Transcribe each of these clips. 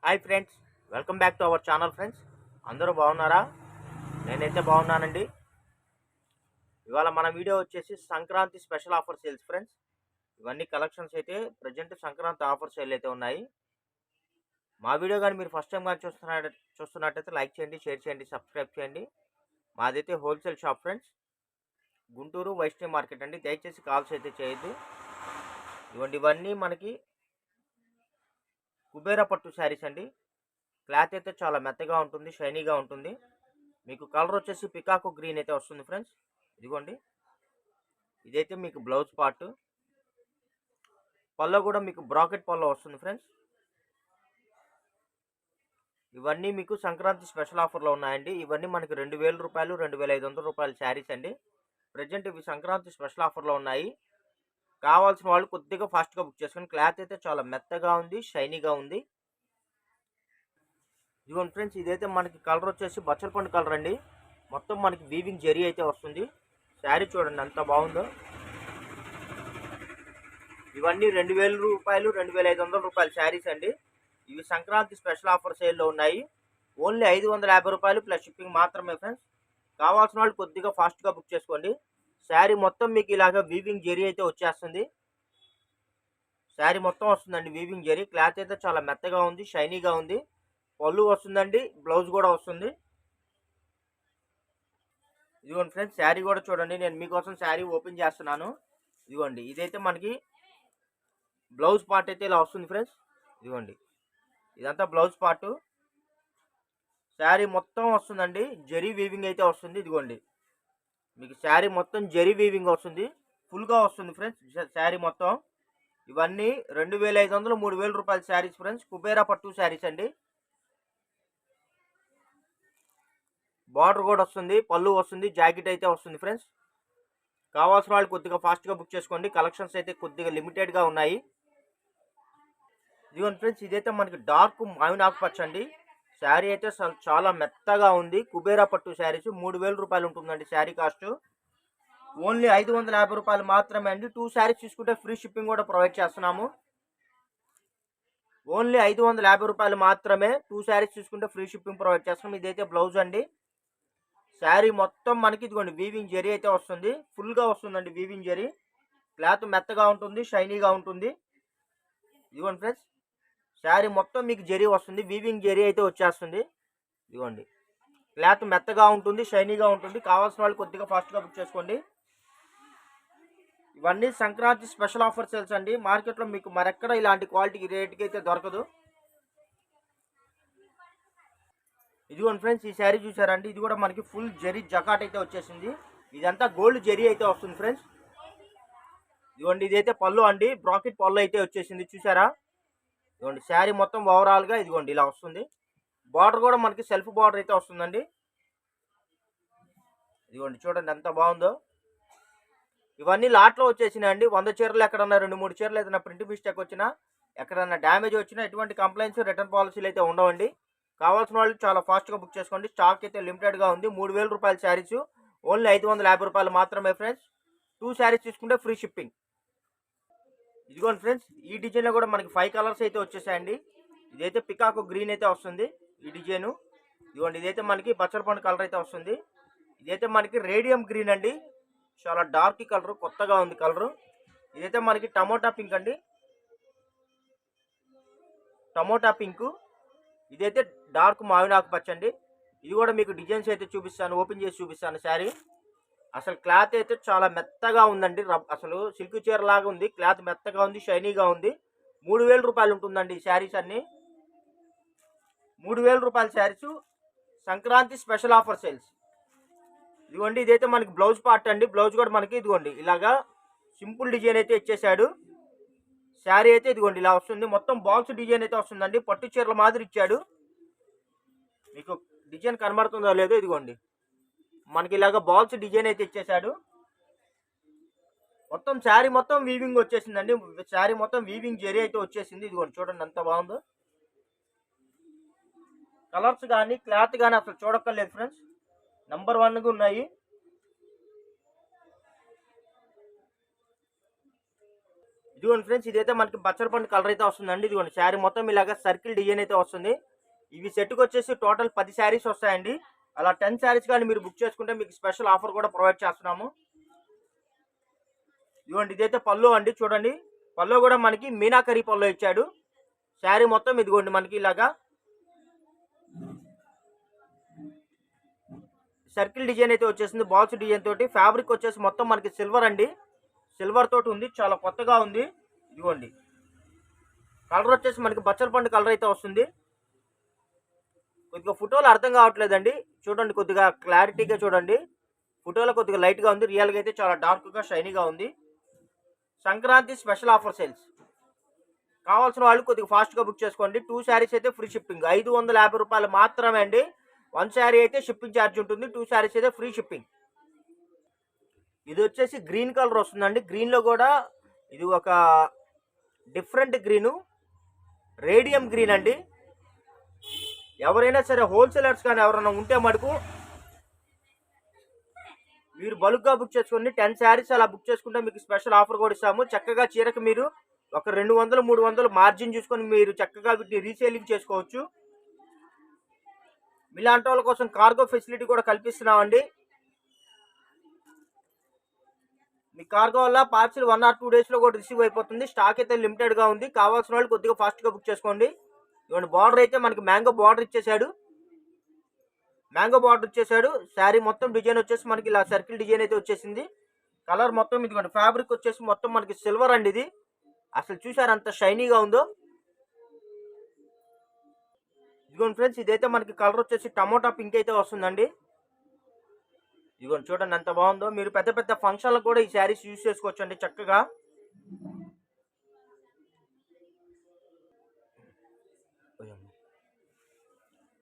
Hi friends, welcome back to our channel friends. అందరూ బాగున్నారా? నేనైతే బాగున్నానండి. ఇవాళ మన వీడియో వచ్చేసి Sankranti special offer sales friends. ఇవన్నీ కలెక్షన్స్ అయితే ప్రజెంట్ సంక్రాంతి ఆఫర్ సేల్ అయితే ఉన్నాయి. మా వీడియో కానీ మీరు ఫస్ట్ టైం కానీ చూస్తున్నట్టయితే లైక్ చేయండి, షేర్ చేయండి, సబ్స్క్రైబ్ చేయండి. మాదైతే wholesale shop friends, Guntur Vaishnavi market అండి. దయచేసి కాల్స్ అయితే చేయొద్దు. ఇవన్నీ మనకి కుబేరా పట్టు శారీస్ అండి. క్లాత్ అయితే చాలా మెత్తగా ఉంటుంది, షైనీగా ఉంటుంది. మీకు కలర్ వచ్చేసి పికాకు గ్రీన్ అయితే వస్తుంది ఫ్రెండ్స్. ఇదిగోండి, ఇదైతే మీకు బ్లౌజ్ పార్ట్. పల్లో కూడా మీకు బ్రాకెట్ పల్లో వస్తుంది ఫ్రెండ్స్. ఇవన్నీ మీకు సంక్రాంతి స్పెషల్ ఆఫర్లో ఉన్నాయండి. ఇవన్నీ మనకి 2000 రూపాయలు, 2500 రూపాయల శారీస్ అండి. ప్రజెంట్ ఇవి సంక్రాంతి స్పెషల్ ఆఫర్లో ఉన్నాయి. కావాల్సిన వాళ్ళు కొద్దిగా ఫాస్ట్గా బుక్ చేసుకుని. క్లాత్ అయితే చాలా మెత్తగా ఉంది, షైనీగా ఉంది. ఇదిగోండి ఫ్రెండ్స్, ఇదైతే మనకి కలర్ వచ్చేసి బచ్చలపండు కలర్ అండి. మొత్తం మనకి వీవింగ్ జరీ అయితే వస్తుంది. శారీ చూడండి ఎంత బాగుందో. ఇవన్నీ 2000 రూపాయలు, 2500 రూపాయల శారీస్ అండి. ఇవి సంక్రాంతి స్పెషల్ ఆఫర్ సేల్లో ఉన్నాయి. ఓన్లీ 550 రూపాయలు ప్లస్ షిప్పింగ్ మాత్రమే ఫ్రెండ్స్. కావాల్సిన వాళ్ళు కొద్దిగా ఫాస్ట్గా బుక్ చేసుకోండి. శారీ మొత్తం మీకు ఇలాగ వీవింగ్ జరీ అయితే వచ్చేస్తుంది. శారీ మొత్తం వస్తుందండి వీవింగ్ జరీ. క్లాత్ అయితే చాలా మెత్తగా ఉంది, షైనీగా ఉంది. పళ్ళు వస్తుందండి, బ్లౌజ్ కూడా వస్తుంది. ఇదిగోండి ఫ్రెండ్స్, శారీ కూడా చూడండి. నేను మీకోసం శారీ ఓపెన్ చేస్తున్నాను. ఇదిగోండి, ఇదైతే మనకి బ్లౌజ్ పార్ట్ అయితే ఇలా వస్తుంది ఫ్రెండ్స్. ఇదిగోండి, ఇదంతా బ్లౌజ్ పార్ట్. శారీ మొత్తం వస్తుందండి, జరీ వీవింగ్ అయితే వస్తుంది. ఇదిగోండి, మీకు శారీ మొత్తం జరీ వీవింగ్ వస్తుంది, ఫుల్గా వస్తుంది ఫ్రెండ్స్ శారీ మొత్తం. ఇవన్నీ 2500, 3000 రూపాయల శారీస్ ఫ్రెండ్స్. కుబేరా పట్టు శారీస్ అండి. బార్డర్ కూడా వస్తుంది, పళ్ళు వస్తుంది, జాకెట్ అయితే వస్తుంది ఫ్రెండ్స్. కావాల్సిన వాళ్ళు కొద్దిగా ఫాస్ట్గా బుక్ చేసుకోండి. కలెక్షన్స్ అయితే కొద్దిగా లిమిటెడ్గా ఉన్నాయి. ఇదిగోండి ఫ్రెండ్స్, ఇదైతే మనకి డార్క్ మావిన ఆకుపచ్చ అండి. శారీ అయితే చాలా మెత్తగా ఉంది. కుబేరా పట్టు శారీస్ 3000 రూపాయలు ఉంటుందండి శారీ కాస్ట్. ఓన్లీ 550 రూపాయలు మాత్రమే అండి. 2 శారీస్ తీసుకుంటే ఫ్రీ షిప్పింగ్ కూడా ప్రొవైడ్ చేస్తున్నాము. ఓన్లీ 550 రూపాయలు మాత్రమే. 2 శారీస్ తీసుకుంటే ఫ్రీ షిప్పింగ్ ప్రొవైడ్ చేస్తున్నాం. ఇదైతే బ్లౌజ్ అండి. శారీ మొత్తం మనకి ఇదిగోండి వీవింగ్ జరీ అయితే వస్తుంది, ఫుల్గా వస్తుందండి వీవింగ్ జరీ. క్లాత్ మెత్తగా ఉంటుంది, షైనీగా ఉంటుంది. ఇదిగోండి ఫ్రెండ్స్, శారీ మొత్తం మీకు జరీ వస్తుంది, వీవింగ్ జరీ అయితే వచ్చేస్తుంది. ఇదిగోండి, క్లాత్ మెత్తగా ఉంటుంది, షైనీగా ఉంటుంది. కావాల్సిన వాళ్ళు కొద్దిగా ఫాస్ట్గా బుక్ చేసుకోండి. ఇవన్నీ సంక్రాంతి స్పెషల్ ఆఫర్ సేల్స్ అండి. మార్కెట్లో మీకు మరెక్కడ ఇలాంటి క్వాలిటీ రేట్కి అయితే దొరకదు. ఇదిగోండి ఫ్రెండ్స్, ఈ శారీ చూసారండి. ఇది కూడా మనకి ఫుల్ జరీ జకాట్ అయితే వచ్చేసింది. ఇదంతా గోల్డ్ జరీ అయితే వస్తుంది ఫ్రెండ్స్. ఇదిగోండి, ఇదైతే పళ్ళు అండి, బ్రాకెట్ పళ్ళు అయితే వచ్చేసింది చూసారా. ఇదిగోండి, శారీ మొత్తం ఓవరాల్గా ఇదిగోండి ఇలా వస్తుంది. బార్డర్ కూడా మనకి సెల్ఫ్ బార్డర్ అయితే వస్తుందండి. ఇదిగోండి చూడండి ఎంత బాగుందో. ఇవన్నీ లాట్లో వచ్చేసినాయి అండి. 100 చీరలు ఎక్కడన్నా 2-3 చీరలు ఏదైనా ప్రింట్ మిస్టేక్ వచ్చినా, ఎక్కడన్నా డ్యామేజ్ వచ్చినా ఎటువంటి కంప్లైంట్స్, రిటర్న్ పాలసీలు అయితే ఉండవండి. కావాల్సిన వాళ్ళు చాలా ఫాస్ట్గా బుక్ చేసుకోండి. స్టాక్ అయితే లిమిటెడ్గా ఉంది. 3000 రూపాయల శారీస్ ఓన్లీ 550 రూపాయలు మాత్రమే ఫ్రెండ్స్. 2 శారీస్ తీసుకుంటే ఫ్రీ షిప్పింగ్. ఇదిగోండి ఫ్రెండ్స్, ఈ డిజైన్లో కూడా మనకి 5 కలర్స్ అయితే వచ్చేసాయండి. ఇదైతే పికాకు గ్రీన్ అయితే వస్తుంది ఈ డిజైను. ఇదిగోండి, ఇదైతే మనకి బచ్చలపండు కలర్ అయితే వస్తుంది. ఇదైతే మనకి రేడియం గ్రీన్ అండి, చాలా డార్క్ కలర్, కొత్తగా ఉంది కలరు. ఇదైతే మనకి టమోటా పింక్ అండి, టమోటా పింక్. ఇదైతే డార్క్ మావిన ఆకుపచ్చ అండి. ఇది కూడా మీకు డిజైన్స్ అయితే చూపిస్తాను, ఓపెన్ చేసి చూపిస్తాను శారీ. అసలు క్లాత్ అయితే చాలా మెత్తగా ఉందండి. అసలు సిల్క్ చీర లాగా ఉంది. క్లాత్ మెత్తగా ఉంది, షైనీగా ఉంది. 3000 రూపాయలు ఉంటుందండి ఈ శారీస్ అన్ని. 3000 రూపాయల saris Sankranti special offer sales. ఇదిగోండి, ఇదైతే మనకి బ్లౌజ్ పార్ట్ అండి. బ్లౌజ్ కూడా మనకి ఇదిగోండి ఇలాగా సింపుల్ డిజైన్ అయితే ఇచ్చేసాడు. శారీ అయితే ఇదిగోండి ఇలా వస్తుంది. మొత్తం బాక్స్ డిజైన్ అయితే వస్తుందండి. పట్టు చీరల మాదిరి ఇచ్చాడు. మీకు డిజైన్ కనబడుతుందో లేదో, ఇదిగోండి మనకి ఇలాగ బాల్స్ డిజైన్ అయితే ఇచ్చేసాడు. మొత్తం శారీ మొత్తం వీవింగ్ వచ్చేసిందండి. శారీ మొత్తం వీవింగ్ జరీ అయితే వచ్చేసింది. ఇదిగోండి చూడండి ఎంత బాగుందో. కలర్స్ కానీ క్లాత్ కానీ అసలు చూడక్కర్లేదు ఫ్రెండ్స్, నంబర్ 1గా ఉన్నాయి. ఇదిగోండి ఫ్రెండ్స్, ఇదైతే మనకి బచ్చల పండు కలర్ అయితే వస్తుందండి. ఇదిగోండి శారీ మొత్తం ఇలాగా సర్కిల్ డిజైన్ అయితే వస్తుంది. ఇవి సెట్కి వచ్చేసి టోటల్ 10 శారీస్ వస్తాయండి. అలా 10 శారీస్ కానీ మీరు బుక్ చేసుకుంటే మీకు స్పెషల్ ఆఫర్ కూడా ప్రొవైడ్ చేస్తున్నాము. ఇదిగోండి ఇదైతే పళ్ళు అండి, చూడండి పళ్ళు కూడా మనకి మీనాకరీ పళ్ళు ఇచ్చాడు. శారీ మొత్తం ఇదిగోండి మనకి ఇలాగా సర్కిల్ డిజైన్ అయితే వచ్చేసింది, బాల్స్ డిజైన్ తోటి. ఫ్యాబ్రిక్ వచ్చేసి మొత్తం మనకి సిల్వర్ అండి, సిల్వర్ తోటి ఉంది, చాలా కొత్తగా ఉంది. ఇదిగోండి కలర్ వచ్చేసి మనకి బచ్చల పండు కలర్ అయితే వస్తుంది. కొద్దిగా ఫోటోలు అర్థం కావట్లేదండి, చూడండి కొద్దిగా క్లారిటీగా చూడండి. ఫోటోలో కొద్దిగా లైట్గా ఉంది, రియల్గా అయితే చాలా డార్క్గా షైనీగా ఉంది. Sankranti special offer sales. కావాల్సిన వాళ్ళు కొద్దిగా ఫాస్ట్గా బుక్ చేసుకోండి. 2 శారీస్ అయితే ఫ్రీ షిప్పింగ్, 550 రూపాయలు మాత్రమే అండి. 1 శారీ అయితే షిప్పింగ్ ఛార్జ్ ఉంటుంది, 2 శారీస్ అయితే ఫ్రీ షిప్పింగ్. ఇది వచ్చేసి గ్రీన్ కలర్ వస్తుందండి. గ్రీన్లో కూడా ఇది ఒక డిఫరెంట్ గ్రీను, రేడియం గ్రీన్ అండి. ఎవరైనా సరే హోల్సేలర్స్ కానీ ఎవరైనా ఉంటే మటుకు మీరు బల్క్గా బుక్ చేసుకోండి. 10 శారీస్ అలా బుక్ చేసుకుంటే మీకు స్పెషల్ ఆఫర్ కూడా ఇస్తాము. చక్కగా చీరకు మీరు ఒక 200, 300 మార్జిన్ చూసుకొని మీరు చక్కగా వీటిని రీసేలింగ్ చేసుకోవచ్చు. మీలాంటి వాళ్ళ కోసం కార్గో ఫెసిలిటీ కూడా కల్పిస్తున్నామండి. మీ కార్గో వల్ల పార్సిల్ 1 or 2 డేస్లో కూడా రిసీవ్ అయిపోతుంది. స్టాక్ అయితే లిమిటెడ్గా ఉంది, కావాల్సిన వాళ్ళు కొద్దిగా ఫాస్ట్గా బుక్ చేసుకోండి. ఇవ్వండి బార్డర్ అయితే మనకి మ్యాంగో బార్డర్ ఇచ్చేసాడు, శారీ మొత్తం డిజైన్ వచ్చేసి మనకి ఇలా సర్కిల్ డిజైన్ అయితే వచ్చేసింది. కలర్ మొత్తం ఇదిగోండి, ఫ్యాబ్రిక్ వచ్చేసి మొత్తం మనకి సిల్వర్ అండి. ఇది అసలు చూసారు అంత షైనీగా ఉందో. ఇదిగోండి ఫ్రెండ్స్, ఇదైతే మనకి కలర్ వచ్చేసి టమోటా పింక్ అయితే వస్తుందండి. ఇదిగోండి చూడండి ఎంత బాగుందో. మీరు పెద్ద పెద్ద ఫంక్షన్లకు కూడా ఈ శారీస్ యూజ్ చేసుకోవచ్చు అండి చక్కగా.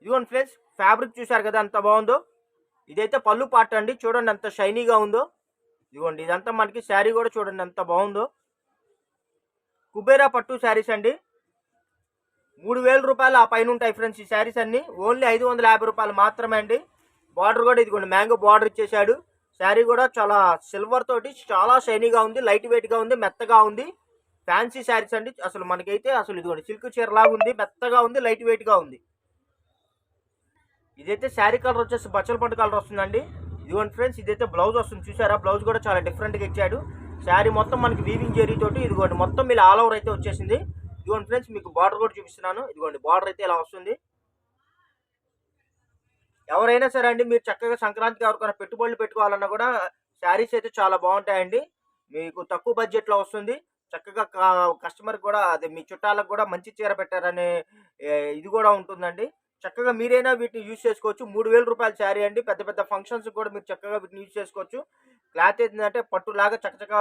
ఇదిగోండి ఫ్రెండ్స్, ఫ్యాబ్రిక్ చూసారు కదా ఎంత బాగుందో. ఇదైతే పళ్ళు పార్ట్ అండి, చూడండి ఎంత షైనీగా ఉందో. ఇదిగోండి ఇదంతా మనకి శారీ కూడా చూడండి ఎంత బాగుందో. కుబేరా పట్టు శారీస్ అండి, 3000 రూపాయలు ఆ పైన ఉంటాయి ఫ్రెండ్స్. ఈ శారీస్ అన్ని ఓన్లీ 550 రూపాయలు మాత్రమే అండి. బార్డర్ కూడా ఇదిగోండి మ్యాంగో బార్డర్ ఇచ్చేసాడు. శారీ కూడా చాలా సిల్వర్ తోటి చాలా షైనీగా ఉంది, లైట్ వెయిట్గా ఉంది, మెత్తగా ఉంది. ఫ్యాన్సీ శారీస్ అండి. అసలు మనకైతే అసలు ఇదిగోండి సిల్క్ చీర లాగా ఉంది, మెత్తగా ఉంది, లైట్ వెయిట్గా ఉంది. ఇదైతే శారీ కలర్ వచ్చేసి బచ్చల పండు కలర్ వస్తుందండి. ఇదిగోండి ఫ్రెండ్స్, ఇదైతే బ్లౌజ్ వస్తుంది, చూసారా బ్లౌజ్ కూడా చాలా డిఫరెంట్గా ఇచ్చాడు. శారీ మొత్తం మనకి వీవింగ్ జెరీ తోటి ఇదిగోండి మొత్తం ఇలా ఆల్ ఓవర్ అయితే వచ్చేసింది. ఇదిగోండి ఫ్రెండ్స్, మీకు బార్డర్ కూడా చూపిస్తున్నాను. ఇదిగోండి బార్డర్ అయితే ఇలా వస్తుంది. ఎవరైనా సరే అండి, మీరు చక్కగా సంక్రాంతికి ఎవరికైనా పెట్టుబడులు పెట్టుకోవాలన్నా కూడా శారీస్ అయితే చాలా బాగుంటాయండి. మీకు తక్కువ బడ్జెట్లో వస్తుంది. చక్కగా కస్టమర్కి కూడా అదే మీ చుట్టాలకు కూడా మంచి చీర పెట్టారనే ఇది కూడా ఉంటుందండి. చక్కగా మీరైనా వీటిని యూజ్ చేసుకోవచ్చు. 3000 రూపాయల శారీ అండి. పెద్ద పెద్ద ఫంక్షన్స్ కూడా మీరు చక్కగా వీటిని యూజ్ చేసుకోవచ్చు. క్లాత్ ఏంటంటే పట్టులాగా చక్కగా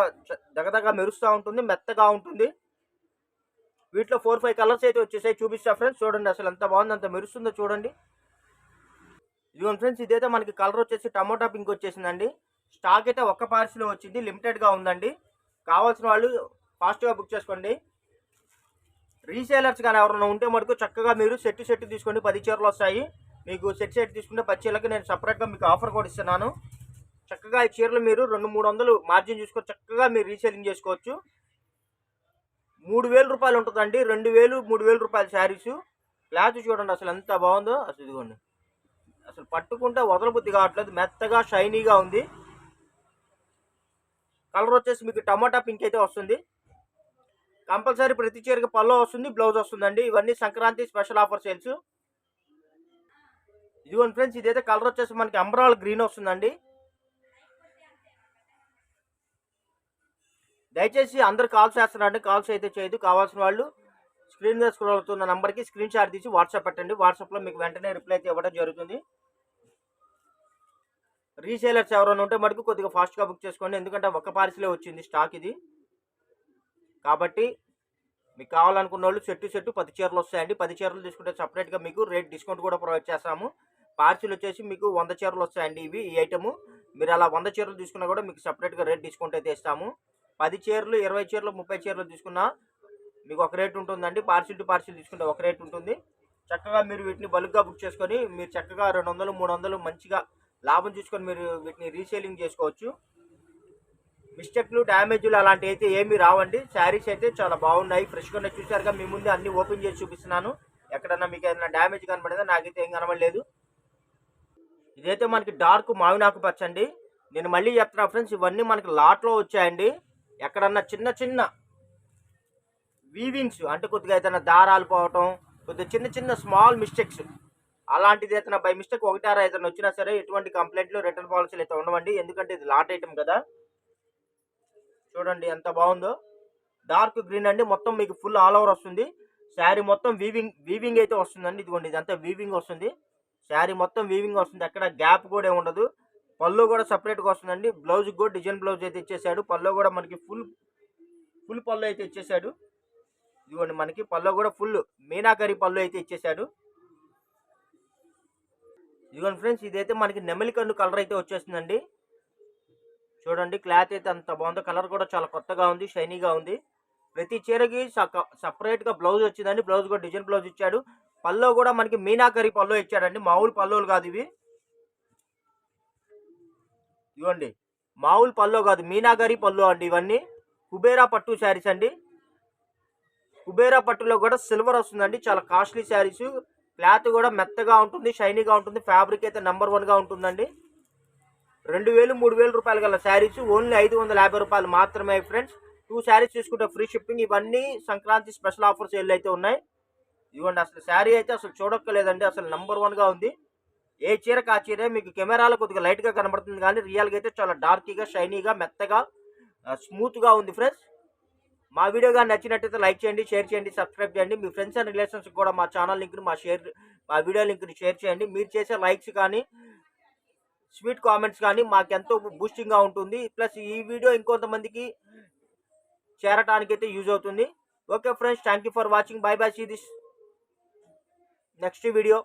దగదగా మెరుస్తూ ఉంటుంది, మెత్తగా ఉంటుంది. వీటిలో 4-5 కలర్స్ అయితే వచ్చేసాయి, చూపిస్తా ఫ్రెండ్స్. చూడండి అసలు ఎంత బాగుంది, అంత మెరుస్తుందో చూడండి. ఇదిగోండి ఫ్రెండ్స్, ఇదైతే మనకి కలర్ వచ్చేసి టమోటా పింక్ వచ్చేసిందండి. స్టాక్ అయితే ఒక్క పార్సిల్ వచ్చింది, లిమిటెడ్గా ఉందండి. కావాల్సిన వాళ్ళు ఫాస్ట్గా బుక్ చేసుకోండి. రీసేలర్స్ కానీ ఎవరైనా ఉంటే మటుకు చక్కగా మీరు సెట్ తీసుకోండి, 10 చీరలు వస్తాయి మీకు. సెట్ తీసుకుంటే 10 చీరలకి నేను సపరేట్గా మీకు ఆఫర్ కూడా ఇస్తున్నాను. చక్కగా ఈ చీరలు మీరు 200-300 మార్జిన్ చూసుకొని చక్కగా మీరు రీసేలింగ్ చేసుకోవచ్చు. 3000 రూపాయలు ఉంటుందండి, 2000-3000 రూపాయల శారీసు. క్లాత్ చూడండి అసలు ఎంత బాగుందో. అసలు ఇదిగోండి అసలు పట్టుకుంటే వదలబుద్ధి కావట్లేదు, మెత్తగా షైనీగా ఉంది. కలర్ వచ్చేసి మీకు టమాటా పింక్ అయితే వస్తుంది. కంపల్సరీ ప్రతి చీరకి పల్లో వస్తుంది, బ్లౌజ్ వస్తుందండి. ఇవన్నీ సంక్రాంతి స్పెషల్ ఆఫర్ సేల్స్. ఇదిగోండి ఫ్రెండ్స్, ఇదైతే కలర్ వచ్చేసి మనకి అంబ్రాల్ గ్రీన్ వస్తుందండి. దయచేసి అందరు కాల్స్ చేస్తున్నారండి, కాల్స్ అయితే చేయదు. కావాల్సిన వాళ్ళు స్క్రీన్ మీద స్క్రోల్ అవుతున్న నెంబర్కి స్క్రీన్ షాట్ తీసి వాట్సాప్ పెట్టండి. వాట్సాప్లో మీకు వెంటనే రిప్లై అయితే ఇవ్వడం జరుగుతుంది. రీసేలర్స్ ఎవరైనా ఉంటే మటుకు కొద్దిగా ఫాస్ట్గా బుక్ చేసుకోండి, ఎందుకంటే ఒక్క పార్సిలే వచ్చింది స్టాక్ ఇది. కాబట్టి మీకు కావాలనుకున్న వాళ్ళు సెట్ 10 చీరలు వస్తాయండి. 10 చీరలు తీసుకుంటే సపరేట్గా మీకు రేట్ డిస్కౌంట్ కూడా ప్రొవైడ్ చేస్తాము. పార్సిల్ వచ్చేసి మీకు 100 చీరలు వస్తాయండి. ఈ ఐటము మీరు అలా 100 చీరలు తీసుకున్నా కూడా మీకు సపరేట్గా రేట్ డిస్కౌంట్ అయితే ఇస్తాము. 10 చీరలు, 20 చీరలు, 30 చీరలు తీసుకున్నా మీకు ఒక రేట్ ఉంటుందండి. పార్సిల్ టు పార్సిల్ తీసుకుంటే ఒక రేట్ ఉంటుంది. చక్కగా మీరు వీటిని బల్క్గా బుక్ చేసుకొని మీరు చక్కగా 200-300 మంచిగా లాభం చూసుకొని మీరు వీటిని రీసేలింగ్ చేసుకోవచ్చు. మిస్టేక్లు డ్యామేజ్లు అలాంటివి అయితే ఏమీ రావండి. శారీస్ అయితే చాలా బాగున్నాయి, ఫ్రెష్గా ఉన్నాయి. చూసారుగా మీ ముందు అన్ని ఓపెన్ చేసి చూపిస్తున్నాను. ఎక్కడన్నా మీకు ఏదైనా డ్యామేజ్ కనబడిందా? నాకైతే ఏం కనబడలేదు. ఇదైతే మనకి డార్క్ మావినాకు పచ్చ అండి. నేను మళ్ళీ చెప్తున్నా ఫ్రెండ్స్, ఇవన్నీ మనకి లాట్లో వచ్చాయండి. ఎక్కడన్నా చిన్న చిన్న వీవింగ్స్ అంటే కొద్దిగా ఏదైనా దారాలు పోవటం, కొద్దిగా చిన్న చిన్న స్మాల్ మిస్టేక్స్ అలాంటిది ఏదైనా బై మిస్టేక్ ఒకటారా ఏదైనా వచ్చినా సరే ఎటువంటి కంప్లైంట్లు రిటర్న్ పాలసీలు అయితే ఉండవండి. ఎందుకంటే ఇది లాట్ ఐటమ్ కదా. చూడండి ఎంత బాగుందో, డార్క్ గ్రీన్ అండి. మొత్తం మీకు ఫుల్ ఆల్ ఓవర్ వస్తుంది. శారీ మొత్తం వీవింగ్ అయితే వస్తుందండి. ఇదిగోండి ఇదంతా వీవింగ్ వస్తుంది. శారీ మొత్తం వీవింగ్ వస్తుంది, ఎక్కడ గ్యాప్ కూడా ఏమి ఉండదు. పళ్ళు కూడా సపరేట్గా వస్తుందండి. బ్లౌజ్ కూడా డిజైన్ బ్లౌజ్ అయితే ఇచ్చేసాడు. పళ్ళు కూడా మనకి ఫుల్ పళ్ళు అయితే ఇచ్చేసాడు. ఇదిగోండి మనకి పళ్ళు కూడా ఫుల్ మీనాకరి పళ్ళు అయితే ఇచ్చేసాడు. ఇదిగోండి ఫ్రెండ్స్, ఇదైతే మనకి నెమలి కన్ను కలర్ అయితే వచ్చేస్తుందండి. చూడండి క్లాత్ అయితే అంత బాగుందో, కలర్ కూడా చాలా కొత్తగా ఉంది, షైనీగా ఉంది. ప్రతి చీరకి సపరేట్గా బ్లౌజ్ వచ్చిందండి. బ్లౌజ్ కూడా డిజైన్ బ్లౌజ్ ఇచ్చాడు. పల్లో కూడా మనకి మీనాకరి పల్లో ఇచ్చాడండి, మామూలు పల్లోలు కాదు ఇవి. ఇవ్వండి మామూలు పల్లో కాదు, మీనాకరి పల్లో అండి ఇవన్నీ. కుబేరా పట్టు శారీస్ అండి. కుబేరా పట్టులో కూడా సిల్వర్ వస్తుందండి. చాలా కాస్ట్లీ శారీస్. క్లాత్ కూడా మెత్తగా ఉంటుంది, షైనీగా ఉంటుంది. ఫ్యాబ్రిక్ అయితే నెంబర్ 1గా ఉంటుందండి. 2000 3000 రూపాయలు గల శారీస్ ఓన్లీ 550 రూపాయలు మాత్రమే ఫ్రెండ్స్. 2 శారీస్ తీసుకుంటే ఫ్రీ షిప్పింగ్. ఇవన్నీ సంక్రాంతి స్పెషల్ ఆఫర్స్ సేల్ అయితే ఉన్నాయి. ఇదిగోండి అసలు శారీ అయితే అసలు చూడక్కర్లేదండి, అసలు నెంబర్ 1గా ఉంది. ఏ చీరకు ఆ చీరే మీకు కెమెరాలో కొద్దిగా లైట్గా కనబడుతుంది, కానీ రియల్గా అయితే చాలా డార్క్గా, షైనీగా, మెత్తగా, స్మూత్గా ఉంది ఫ్రెండ్స్. మా వీడియో కానీ నచ్చినట్టయితే లైక్ చేయండి, షేర్ చేయండి, సబ్స్క్రైబ్ చేయండి. మీ ఫ్రెండ్స్ అండ్ రిలేషన్స్ కూడా మా ఛానల్ లింక్ని మా వీడియో లింక్ని షేర్ చేయండి. మీరు చేసే లైక్స్ కానీ స్వీట్ కామెంట్స్ కానీ మాకెంతో బూస్టింగ్గా ఉంటుంది. ప్లస్ ఈ వీడియో ఇంకొంతమందికి చేరటానికి అయితే యూజ్ అవుతుంది. Okay friends, thank you for watching. Bye bye, see this next video.